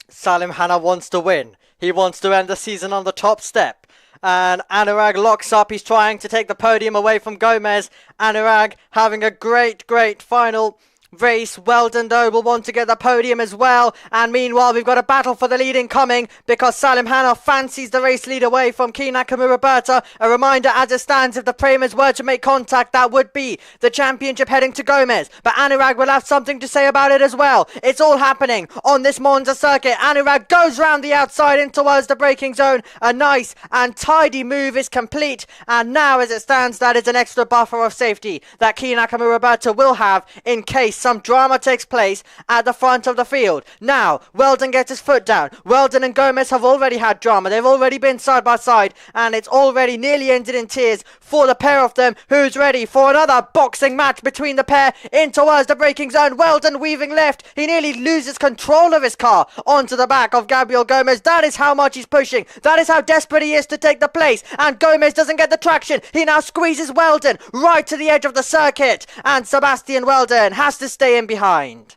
[SPEAKER 1] Salim Hanna wants to win. He wants to end the season on the top step. And Anurag locks up. He's trying to take the podium away from Gomez. Anurag having a great final race. Weldon though will want to get the podium as well, and meanwhile we've got a battle for the lead incoming because Salim Hanna fancies the race lead away from Key Nakamura Berta. A reminder, as it stands, if the Premiers were to make contact, that would be the championship heading to Gomez, but Anurag will have something to say about it as well. It's all happening on this Monza circuit. Anurag goes round the outside in towards the braking zone. A nice and tidy move is complete, and now as it stands, that is an extra buffer of safety that Key Nakamura Berta will have in case some drama takes place at the front of the field. Now, Weldon gets his foot down. Weldon and Gomez have already had drama. They've already been side by side, and it's already nearly ended in tears for the pair of them. Who's ready for another boxing match between the pair in towards the braking zone? Weldon weaving left. He nearly loses control of his car onto the back of Gabriel Gomez. That is how much he's pushing. That is how desperate he is to take the place. And Gomez doesn't get the traction. He now squeezes Weldon right to the edge of the circuit, and Sebastian Weldon has to stay in behind.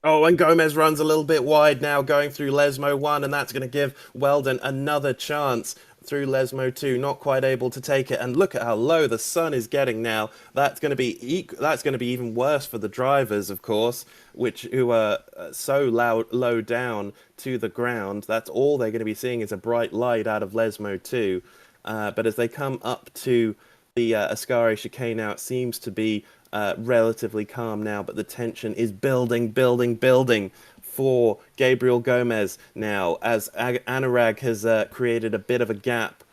[SPEAKER 2] Oh, and Gomez runs a little bit wide now going through Lesmo 1, and that's going to give Weldon another chance through Lesmo 2, not quite able to take it. And look at how low the sun is getting now. That's going to be even worse for the drivers, of course, who are so low down to the ground. That's all they're going to be seeing is a bright light out of Lesmo 2. But as they come up to the Ascari chicane now, it seems to be relatively calm now, but the tension is building for Gabriel Gomez now, as Anurag has created a bit of a gap.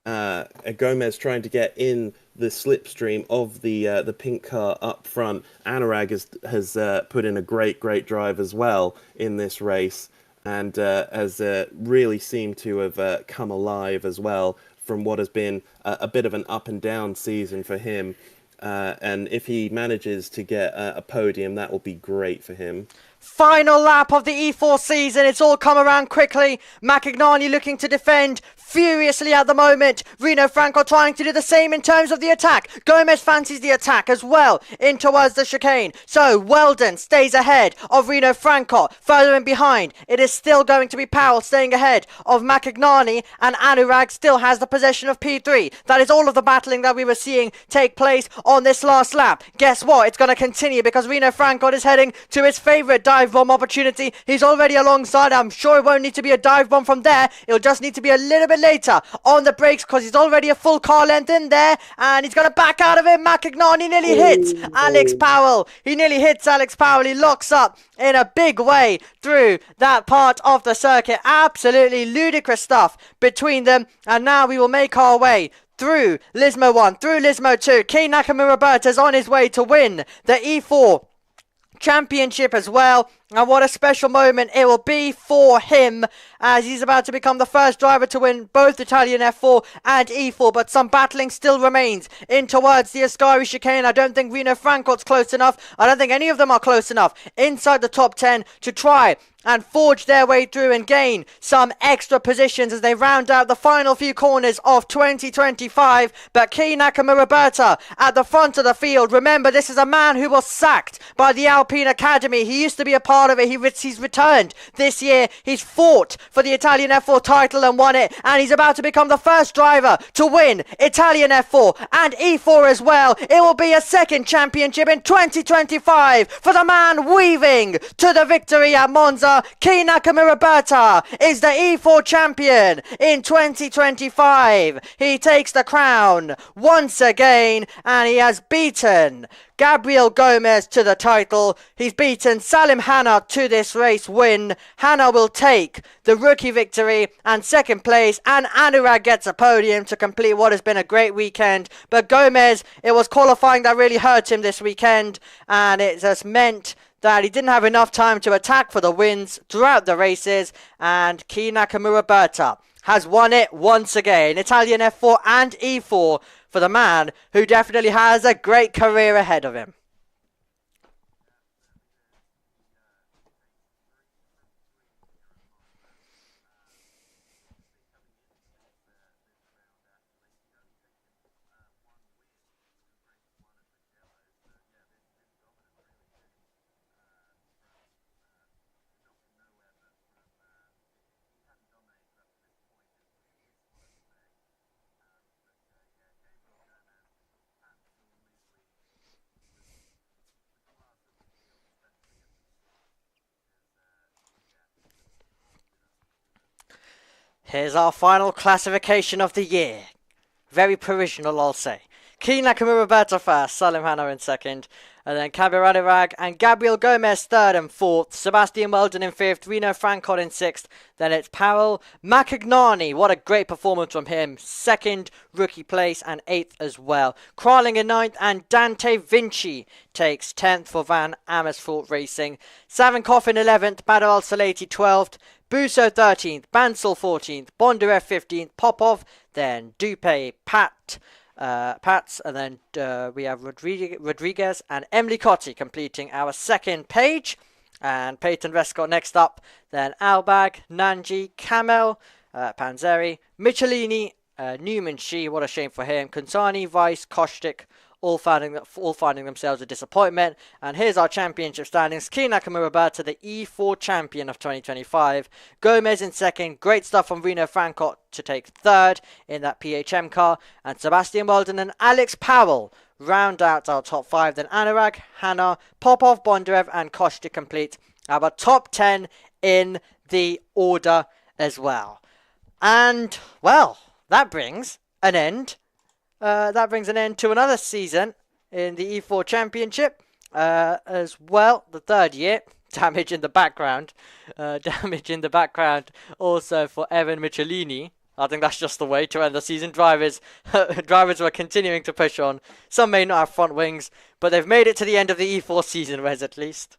[SPEAKER 2] Gomez trying to get in the slipstream of the pink car up front. Anurag has put in a great drive as well in this race, and has really seemed to have come alive as well from what has been a bit of an up and down season for him. And if he manages to get a podium, that will be great for him.
[SPEAKER 1] Final lap of the E4 season. It's all come around quickly. Macagnani looking to defend furiously at the moment. Rino Franco trying to do the same in terms of the attack. Gomez fancies the attack as well in towards the chicane. So Weldon stays ahead of Rino Franco. Further in behind, it is still going to be Powell staying ahead of Macagnani, and Anurag still has the possession of P3. That is all of the battling that we were seeing take place on this last lap. Guess what? It's going to continue because Rino Franco is heading to his favourite dive bomb opportunity. He's already alongside. I'm sure it won't need to be a dive bomb from there. It'll just need to be a little bit later on the brakes because he's already a full car length in there, and he's going to back out of it. Macagnani nearly hits Alex Powell. He nearly hits Alex Powell. He locks up in a big way through that part of the circuit. Absolutely ludicrous stuff between them, and now we will make our way through Lismo 1, through Lismo 2. Kei Nakamura Berta's on his way to win the E4 Championship as well, and what a special moment it will be for him as he's about to become the first driver to win both Italian F4 and E4. But some battling still remains in towards the Ascari chicane. I don't think Rino Franco's close enough. I don't think any of them are close enough inside the top 10 to try and forge their way through and gain some extra positions as they round out the final few corners of 2025. But Kei Nakamura Berta at the front of the field. Remember, this is a man who was sacked by the Alpine Academy. He used to be a part of it. He's returned this year. He's fought for the Italian F4 title and won it, and he's about to become the first driver to win Italian F4 and E4 as well. It will be a second championship in 2025 for the man weaving to the victory at Monza. Kei Nakamura Berta is the E4 champion in 2025. He takes the crown once again, and he has beaten Gabriel Gomez to the title. He's beaten Salim Hanna to this race win. Hanna will take the rookie victory and second place, and Anurag gets a podium to complete what has been a great weekend. But Gomez, it was qualifying that really hurt him this weekend, and it just meant that he didn't have enough time to attack for the wins throughout the races, and Kei Nakamura Berta has won it once again. Italian F4 and E4 for the man who definitely has a great career ahead of him. Here's our final classification of the year. Very provisional, I'll say. Kei Nakamura Berta first, Salim Hanna in second, and then Kabir Anurag and Gabriel Gomez third and fourth, Sebastian Weldon in fifth, Rino Franco in sixth, then it's Powell Macagnani. What a great performance from him. Second rookie place and eighth as well. Crawling in ninth, and Dante Vinci takes 10th for Van Amersfoort Racing. Savinkov in 11th, Badr Al-Salati 12th, Busso 13th, Bansal 14th, Bondarev 15th, Popov, then Dupe, Pats, and then we have Rodriguez and Emily Cotti completing our second page. And Peyton Vescott next up, then Albag, Nanji, Kamel, Panzeri, Michelini, Newman Shi, what a shame for him, Kansani, Weiss, Kostic, all finding themselves a disappointment. And here's our championship standings. Key Nakamura Berta, the E4 champion of 2025. Gomez in second. Great stuff from Reno Francot to take third in that PHM car. And Sebastian Walden and Alex Powell round out our top 5. Then Anurag, Hannah, Popov, Bondarev and Kosh to complete our top 10 in the order as well. And, well, that brings an end. To another season in the E4 Championship as well. The third year. Damage in the background. Also for Evan Michelini. I think that's just the way to end the season. Drivers were continuing to push on. Some may not have front wings, but they've made it to the end of the E4 season, Wes, at least.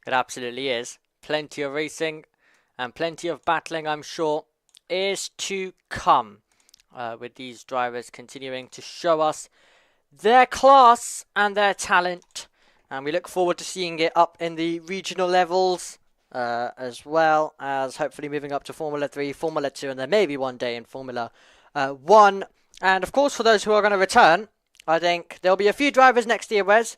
[SPEAKER 1] It absolutely is. Plenty of racing and plenty of battling, I'm sure, is to come with these drivers continuing to show us their class and their talent. And we look forward to seeing it up in the regional levels as well as hopefully moving up to Formula 3, Formula 2, and then maybe one day in Formula 1. And of course, for those who are going to return, I think there'll be a few drivers next year, Wes,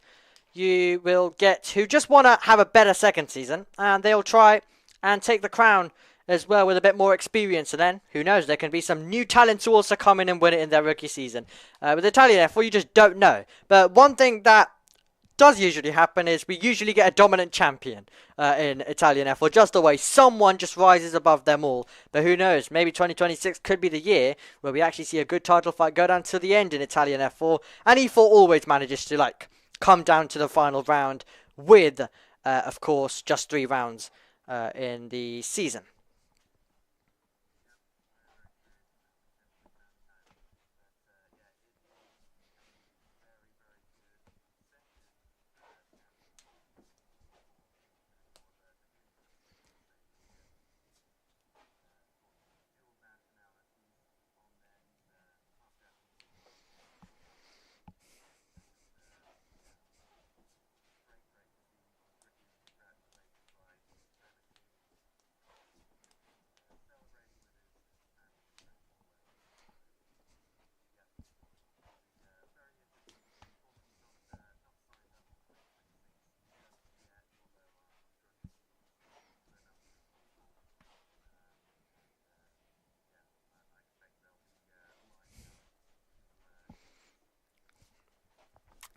[SPEAKER 1] you will get who just want to have a better second season, and they'll try and take the crown as well with a bit more experience. And then, who knows, there can be some new talents who also come in and win it in their rookie season. With Italian F4, you just don't know. But one thing that does usually happen is we usually get a dominant champion in Italian F4. Just always, someone just rises above them all. But who knows, maybe 2026 could be the year where we actually see a good title fight go down to the end in Italian F4. And E4 always manages to, come down to the final round with, of course, just 3 rounds in the season.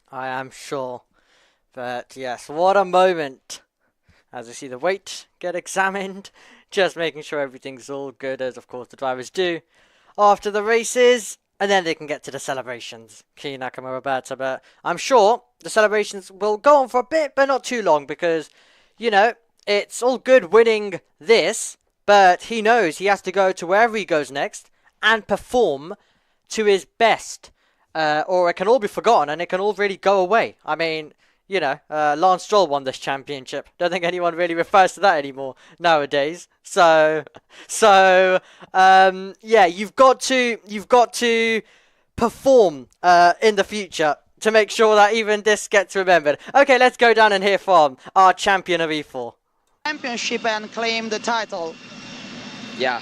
[SPEAKER 1] I am sure. But yes, what a moment. As we see the weight get examined. Just making sure everything's all good, as of course the drivers do after the races. And then they can get to the celebrations. Key Nakamura Berta. But I'm sure the celebrations will go on for a bit, but not too long. Because, it's all good winning this. But he knows he has to go to wherever he goes next and perform to his best. Or it can all be forgotten and it can all really go away. I mean, Lance Stroll won this championship. Don't think anyone really refers to that anymore nowadays. So you've got to perform in the future to make sure that even this gets remembered. Okay, let's go down and hear from our champion of E4.
[SPEAKER 3] Championship and claim the title.
[SPEAKER 4] Yeah,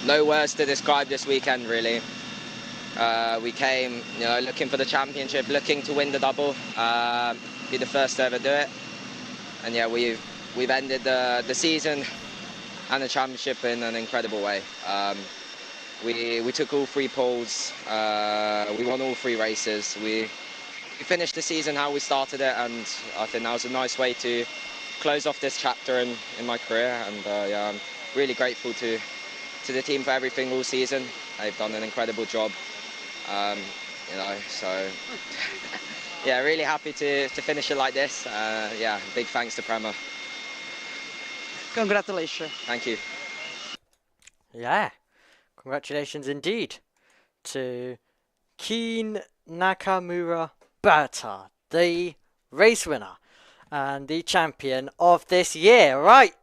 [SPEAKER 4] no words to describe this weekend really. We came, looking for the championship, looking to win the double, be the first to ever do it. And yeah, we've ended the season and the championship in an incredible way. We took all 3 poles, we won all 3 races. We finished the season how we started it, and I think that was a nice way to close off this chapter in my career. And yeah, I'm really grateful to the team for everything all season. They've done an incredible job. So yeah, really happy to finish it like this. Yeah, big thanks to Prema.
[SPEAKER 3] Congratulations.
[SPEAKER 4] Thank you.
[SPEAKER 1] Yeah, congratulations indeed to Keen Nakamura Berta, the race winner. and the champion of this year. Right,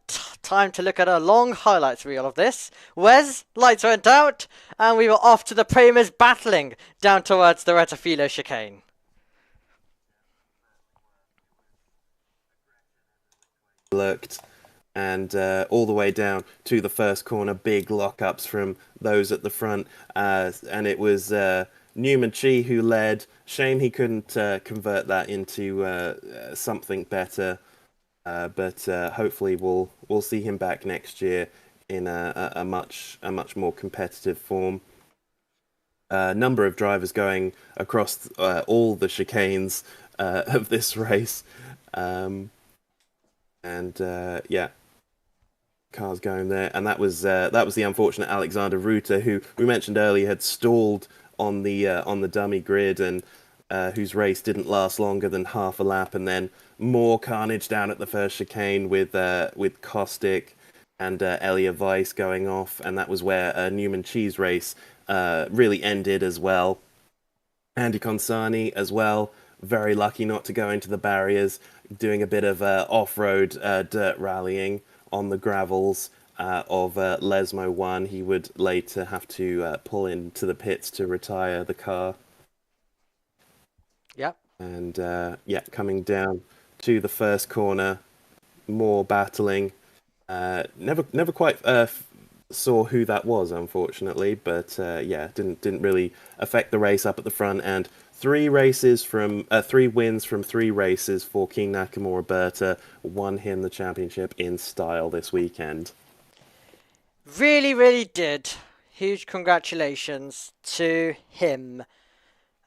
[SPEAKER 1] time to look at a long highlights reel of this. Wes, lights went out, and we were off to the Premiers battling down towards the Retafilo chicane.
[SPEAKER 2] Looked, and all the way down to the first corner, big lockups from those at the front, and it was Newman Chi who led. Shame he couldn't convert that into something better, but hopefully we'll see him back next year in a much more competitive form. Number of drivers going across all the chicanes of this race, and yeah, cars going there, and that was the unfortunate Alexander Ruta, who we mentioned earlier had stalled on the dummy grid, and whose race didn't last longer than half a lap, and then more carnage down at the first chicane with Caustic and Elia Weiss going off, and that was where Newman Chi's race really ended as well. Andy Consani as well, very lucky not to go into the barriers, doing a bit of off-road dirt rallying on the gravels of Lesmo 1. He would later have to pull into the pits to retire the car.
[SPEAKER 1] Yep.
[SPEAKER 2] And yeah, coming down to the first corner, more battling. Never quite saw who that was, unfortunately, but yeah, didn't really affect the race up at the front. And three wins from 3 races for King Nakamura Berta won him the championship in style this weekend.
[SPEAKER 1] Really, really did. Huge congratulations to him.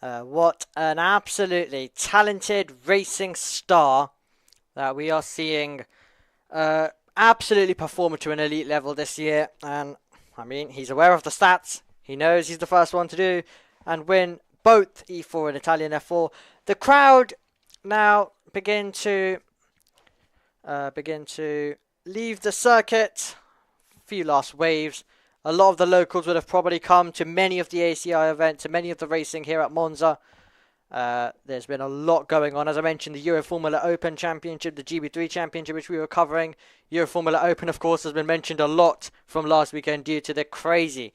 [SPEAKER 1] What an absolutely talented racing star that we are seeing absolutely perform to an elite level this year. And I mean, he's aware of the stats. He knows he's the first one to do and win both E4 and Italian F4. The crowd now begin to leave the circuit. A few last waves. A lot of the locals would have probably come to many of the ACI events, to many of the racing here at Monza. There's been a lot going on. As I mentioned, the Euro Formula Open Championship, the GB3 Championship, which we were covering. Euro Formula Open, of course, has been mentioned a lot from last weekend due to the crazy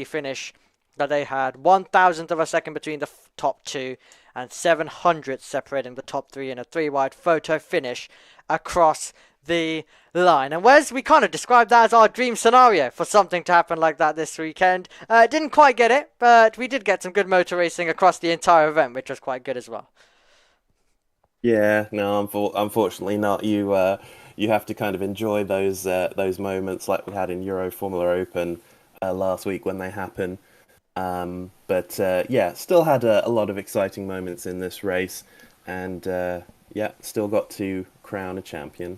[SPEAKER 1] finish that they had. 1,000th of a second between the top 2 and 700 separating the top 3 in a 3-wide photo finish across the line. And Wes, we kind of described that as our dream scenario for something to happen like that this weekend. Didn't quite get it, but we did get some good motor racing across the entire event, which was quite good as well.
[SPEAKER 2] Yeah, no, unfortunately not. You have to kind of enjoy those moments like we had in Euro Formula Open last week when they happen. But yeah, still had a lot of exciting moments in this race, and yeah, still got to crown a champion.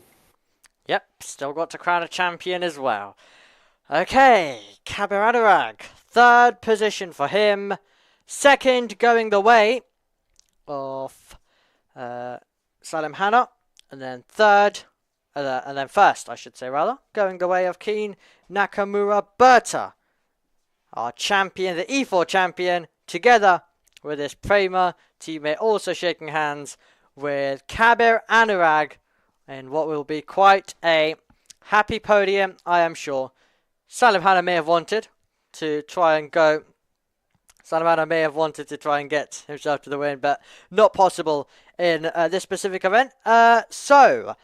[SPEAKER 1] Yep, still got to crown a champion as well. Okay, Kabir Anurag, 3rd position for him. 2nd going the way of Salim Hanna, and then 3rd, and then 1st, I should say rather, going the way of Keen Nakamura Berta, our champion, the E4 champion, together with his Prema teammate, also shaking hands with Kabir Anurag, in what will be quite a happy podium, I am sure. Salim Hanna may have wanted to try and get himself to the win, but not possible in this specific event. So,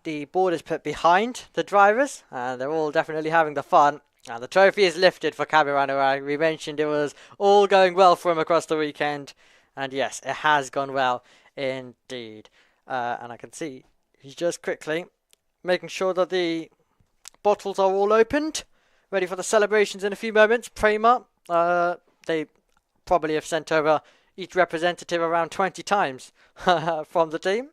[SPEAKER 1] the board is put behind the drivers, and they're all definitely having the fun. And the trophy is lifted for Kabir Anurag. We mentioned it was all going well for him across the weekend. And yes, it has gone well indeed. And I can see he's just quickly making sure that the bottles are all opened, ready for the celebrations in a few moments. Prema, they probably have sent over each representative around 20 times from the team,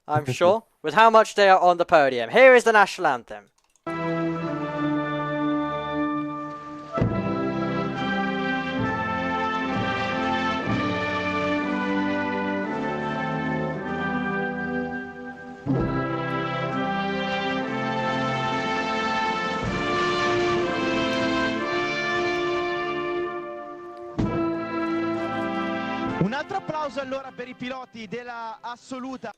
[SPEAKER 1] I'm sure, with how much they are on the podium. Here is the national anthem.
[SPEAKER 3] Un altro applauso allora per I piloti della assoluta.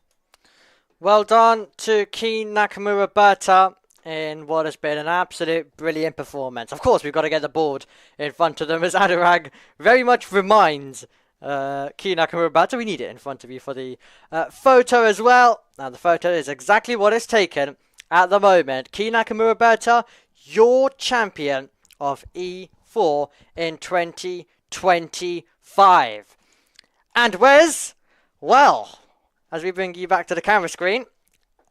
[SPEAKER 1] Well done to Keen Nakamura Berta in what has been an absolute brilliant performance. Of course, we've got to get the board in front of them, as Anurag very much reminds Keen Nakamura Berta. We need it in front of you for the photo as well. And the photo is exactly what is taken at the moment. Keen Nakamura Berta, your champion of E4 in 2025. And Wes, well, as we bring you back to the camera screen,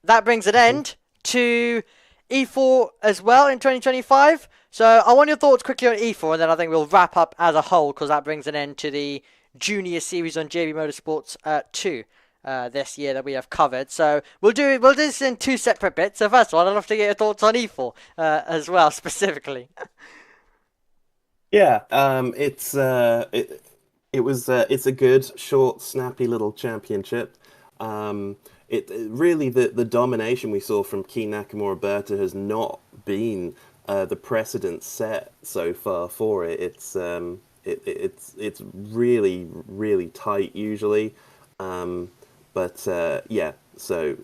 [SPEAKER 1] that brings an end to E4 as well in 2025. So I want your thoughts quickly on E4, and then I think we'll wrap up as a whole, because that brings an end to the junior series on JB Motorsports 2 this year that we have covered. So we'll do this in two separate bits. So first of all, I'd love to get your thoughts on E4 as well, specifically.
[SPEAKER 2] Yeah, it's a good, short, snappy little championship. Really the domination we saw from Keen Nakamura Berta has not been the precedent set so far for it. It's really, really tight usually, but yeah. So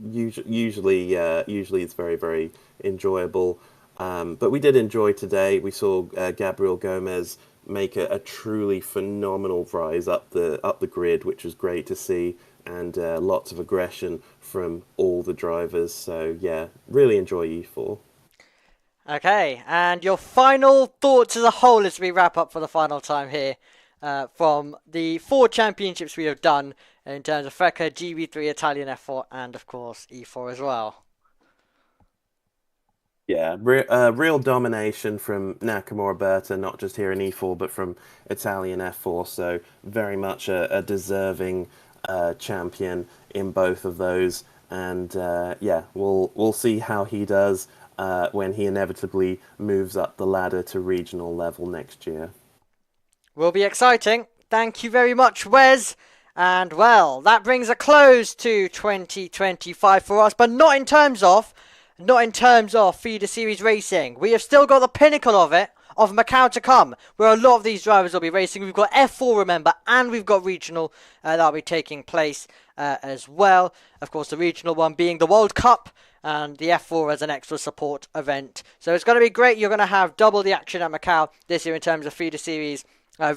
[SPEAKER 2] usually it's very, very enjoyable. But we did enjoy today. We saw Gabriel Gomez make a truly phenomenal rise up the grid, which was great to see, and lots of aggression from all the drivers. So yeah, really enjoy E4.
[SPEAKER 1] Okay, and your final thoughts as a whole as we wrap up for the final time here from the 4 championships we have done in terms of FECA, GB3, Italian F4, and of course E4 as well.
[SPEAKER 2] Yeah, real domination from Nakamura Berta, not just here in E4, but from Italian F4. So very much a deserving champion in both of those. And yeah, we'll see how he does when he inevitably moves up the ladder to regional level next year. Will
[SPEAKER 1] be exciting. Thank you very much, Wes. And well, that brings a close to 2025 for us, but not in terms of feeder series racing. We have still got the pinnacle of it, of Macau to come, where a lot of these drivers will be racing. We've got F4, remember, and we've got regional that'll be taking place as well. Of course, the regional one being the World Cup, and the F4 as an extra support event. So it's going to be great. You're going to have double the action at Macau this year in terms of feeder series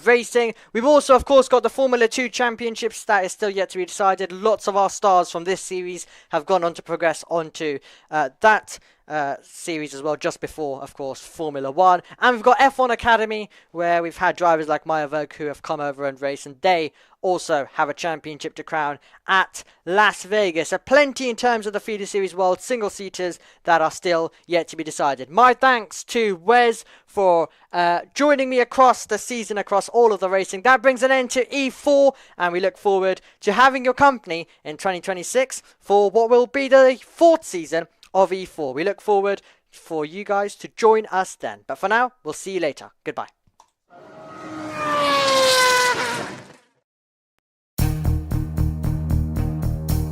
[SPEAKER 1] racing. We've also, of course, got the Formula 2 Championships. That is still yet to be decided. Lots of our stars from this series have gone on to progress onto that series as well, just before, of course, Formula 1. And we've got F1 Academy, where we've had drivers like Maya Vogue who have come over and raced, and they also have a championship to crown at Las Vegas. So plenty in terms of the feeder series world single-seaters that are still yet to be decided. My thanks to Wes for joining me across the season, across all of the racing. That brings an end to E4, and we look forward to having your company in 2026 for what will be the 4th season of E4. We look forward for you guys to join us then. But for now, we'll see you later. Goodbye.